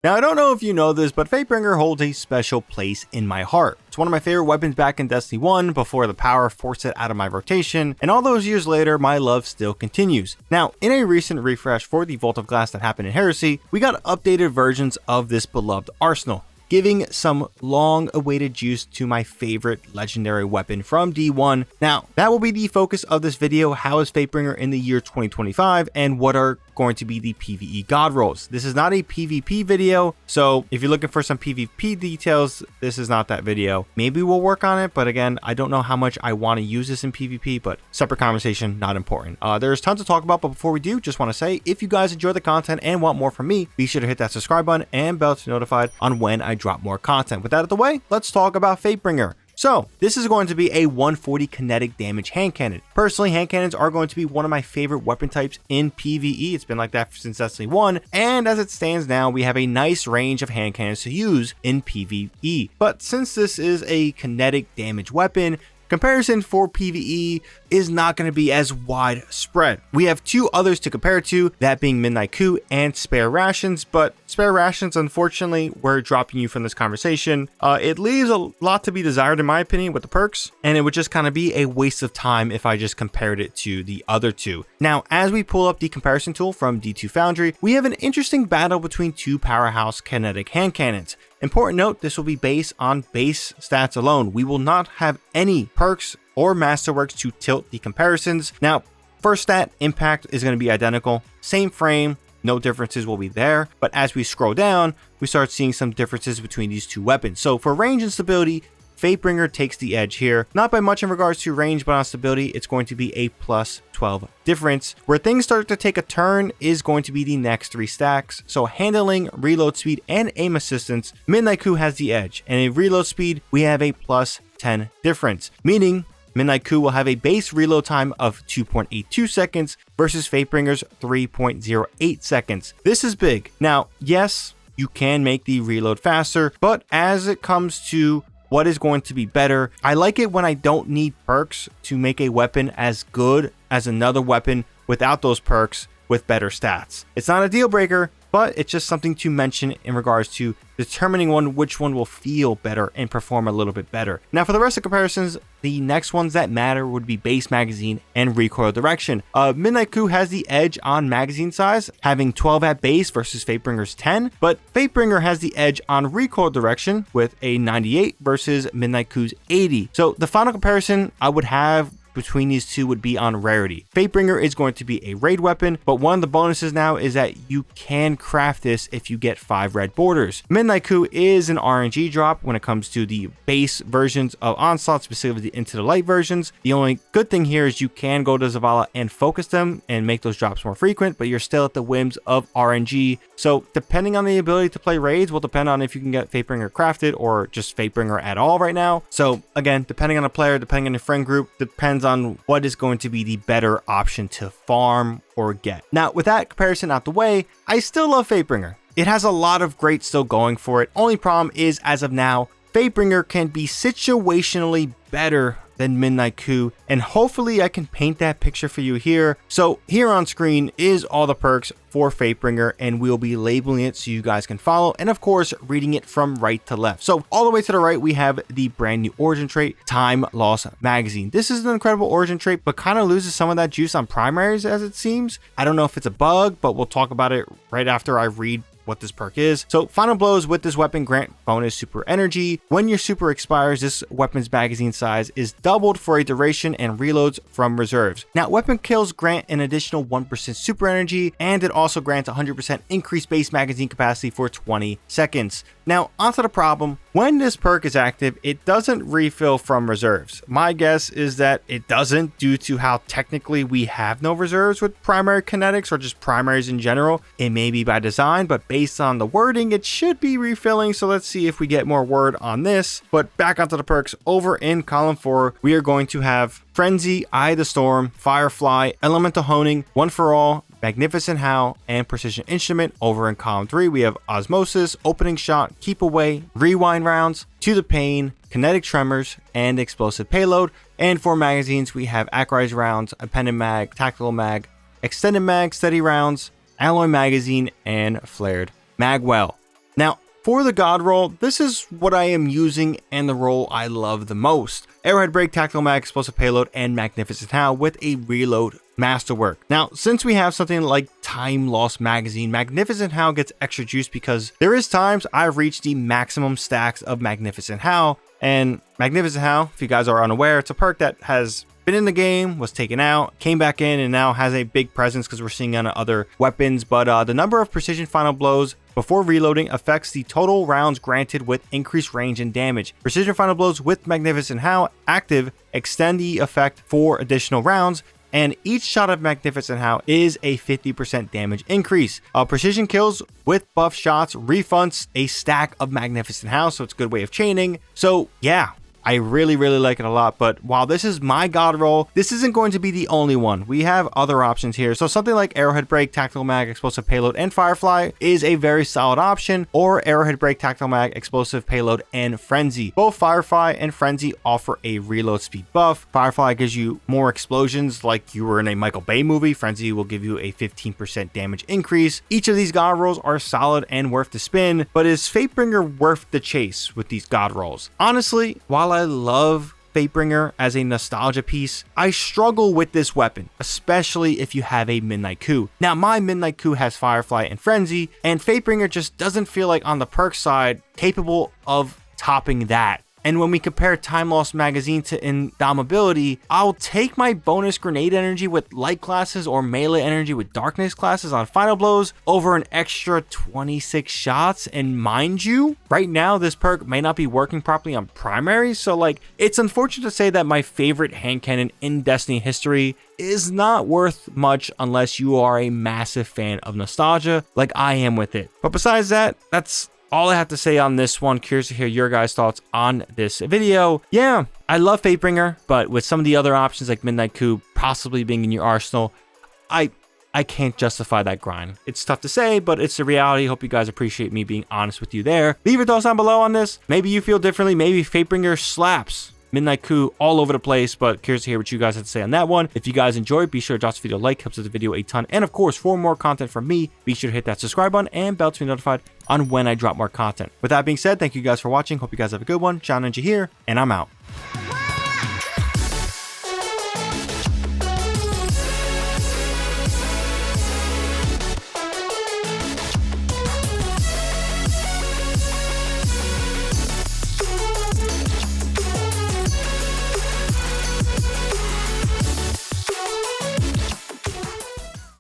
Now, I don't know if you know this, but Fatebringer holds a special place in my heart. It's one of my favorite weapons back in Destiny 1 before the power forced it out of my rotation, and all those years later, my love still continues. Now, in a recent refresh for the Vault of Glass that happened in Heresy, we got updated versions of this beloved arsenal, giving some long-awaited juice to my favorite legendary weapon from D1. Now, that will be the focus of this video. How is Fatebringer in the year 2025, and what are going to be the PvE God Rolls? This is not a PvP video, so if you're looking for some PvP details, this is not that video. Maybe we'll work on it, but again, I don't know how much I want to use this in PvP, but separate conversation, not important. There's tons to talk about, but before we do, just want to say, if you guys enjoy the content and want more from me, be sure to hit that subscribe button and bell to be notified on when I drop more content. With that out of the way, let's talk about Fatebringer. So, this is going to be a 140 kinetic damage hand cannon. Personally, hand cannons are going to be one of my favorite weapon types in PvE. It's been like that since Destiny 1, and as it stands now, we have a nice range of hand cannons to use in PvE. But since this is a kinetic damage weapon, comparison for PvE is not going to be as widespread. We have two others to compare to, that being Midnight Coup and Spare Rations, but Spare Rations, unfortunately, we're dropping you from this conversation. It leaves a lot to be desired in my opinion with the perks, and it would just kind of be a waste of time if I just compared it to the other two. Now, as we pull up the comparison tool from D2 Foundry, we have an interesting battle between two powerhouse kinetic hand cannons. Important note, this will be based on base stats alone. We will not have any perks or masterworks to tilt the comparisons. Now, first stat, impact is going to be identical. Same frame, no differences will be there. But as we scroll down, we start seeing some differences between these two weapons. So for range and stability, Fatebringer takes the edge here. Not by much in regards to range, but on stability, it's going to be a plus 12 difference. Where things start to take a turn is going to be the next three stacks. So handling, reload speed, and aim assistance, Midnight Coup has the edge. And in reload speed, we have a plus 10 difference, meaning Midnight Coup will have a base reload time of 2.82 seconds versus Fatebringer's 3.08 seconds. This is big. Now, yes, you can make the reload faster, but as it comes to what is going to be better, I like it when I don't need perks to make a weapon as good as another weapon without those perks with better stats. It's not a deal breaker, but it's just something to mention in regards to determining which one will feel better and perform a little bit better. Now, for the rest of comparisons, the next ones that matter would be base magazine and recoil direction. Midnight Coup has the edge on magazine size, having 12 at base versus Fatebringer's 10, but Fatebringer has the edge on recoil direction with a 98 versus Midnight Coup's 80. So the final comparison I would have between these two would be on rarity. Fatebringer is going to be a raid weapon, but one of the bonuses now is that you can craft this if you get 5 red borders. Midnight Coup is an RNG drop when it comes to the base versions of Onslaught, specifically the Into the Light versions. The only good thing here is you can go to Zavala and focus them and make those drops more frequent, but you're still at the whims of RNG. So depending on the ability to play raids will depend on if you can get Fatebringer crafted or just Fatebringer at all right now. So again, depending on the player, depending on your friend group, depends on what is going to be the better option to farm or get. Now, with that comparison out the way, I still love Fatebringer. It has a lot of great still going for it. Only problem is, as of now, Fatebringer can be situationally better than Midnight Coup, and hopefully I can paint that picture for you here. So here on screen is all the perks for Fatebringer, and we'll be labeling it so you guys can follow, and of course reading it from right to left. So all the way to the right, we have the brand new origin trait, Time Loss Magazine. This is an incredible origin trait, but kind of loses some of that juice on primaries as it seems. I don't know if it's a bug, but we'll talk about it right after I read what this perk is. So final blows with this weapon grant bonus super energy. When your super expires, this weapon's magazine size is doubled for a duration and reloads from reserves. Now, weapon kills grant an additional 1% super energy, and it also grants 100% increased base magazine capacity for 20 seconds. Now, onto the problem. When this perk is active, it doesn't refill from reserves. My guess is that it doesn't, due to how technically we have no reserves with primary kinetics or just primaries in general. It may be by design, but based on the wording, it should be refilling. So let's see if we get more word on this. But back onto the perks, over in column 4, we are going to have Frenzy, Eye of the Storm, Firefly, Elemental Honing, One for All, Magnificent Howl, and Precision Instrument. Over in column 3, we have Osmosis, Opening Shot, Keep Away, Rewind Rounds, To the Pain, Kinetic Tremors, and Explosive Payload. And for magazines, we have Acrized Rounds, Appended Mag, Tactical Mag, Extended Mag, Steady Rounds, Alloy Magazine, and Flared Magwell. Now, for the God Roll, this is what I am using and the roll I love the most. Arrowhead Break, Tactical Mag, Explosive Payload, and Magnificent How with a reload masterwork. Now, since we have something like Time Lost Magazine, Magnificent How gets extra juice because there is times I've reached the maximum stacks of Magnificent How. And Magnificent How, if you guys are unaware, it's a perk that has been in the game, was taken out, came back in, and now has a big presence because we're seeing on other weapons. But the number of precision final blows before reloading affects the total rounds granted with increased range and damage. Precision final blows with Magnificent How active extend the effect for additional rounds, and each shot of Magnificent How is a 50% damage increase. Precision kills with buff shots refunds a stack of Magnificent How, so it's a good way of chaining. So yeah, I really like it a lot. But while this is my God Roll, this isn't going to be the only one. We have other options here. So something like Arrowhead Break, Tactical Mag, Explosive Payload, and Firefly is a very solid option, or Arrowhead Break, Tactical Mag, Explosive Payload, and Frenzy. Both Firefly and Frenzy offer a reload speed buff. Firefly gives you more explosions like you were in a Michael Bay movie. Frenzy will give you a 15% damage increase. Each of these God Rolls are solid and worth the spin, but is Fatebringer worth the chase with these God Rolls? Honestly, while I love Fatebringer as a nostalgia piece, I struggle with this weapon, especially if you have a Midnight Coup. Now, my Midnight Coup has Firefly and Frenzy, and Fatebringer just doesn't feel like on the perk side capable of topping that. And when we compare Time Lost Magazine to Indomitability, I'll take my bonus grenade energy with light classes or melee energy with darkness classes on final blows over an extra 26 shots. And mind you, right now this perk may not be working properly on primary, so like it's unfortunate to say that my favorite hand cannon in Destiny history is not worth much unless you are a massive fan of nostalgia like I am with it. But besides that, that's all I have to say on this one. Curious to hear your guys' thoughts on this video. Yeah, I love Fatebringer, but with some of the other options like Midnight Coup possibly being in your arsenal, I can't justify that grind. It's tough to say, but it's the reality. Hope you guys appreciate me being honest with you there. Leave your thoughts down below on this. Maybe you feel differently. Maybe Fatebringer slaps Midnight Coup all over the place, but curious to hear what you guys have to say on that one. If you guys enjoyed, be sure to drop this video a like, helps the video a ton. And of course, for more content from me, be sure to hit that subscribe button and bell to be notified on when I drop more content. With that being said, thank you guys for watching. Hope you guys have a good one. ShadowNinja here, and I'm out.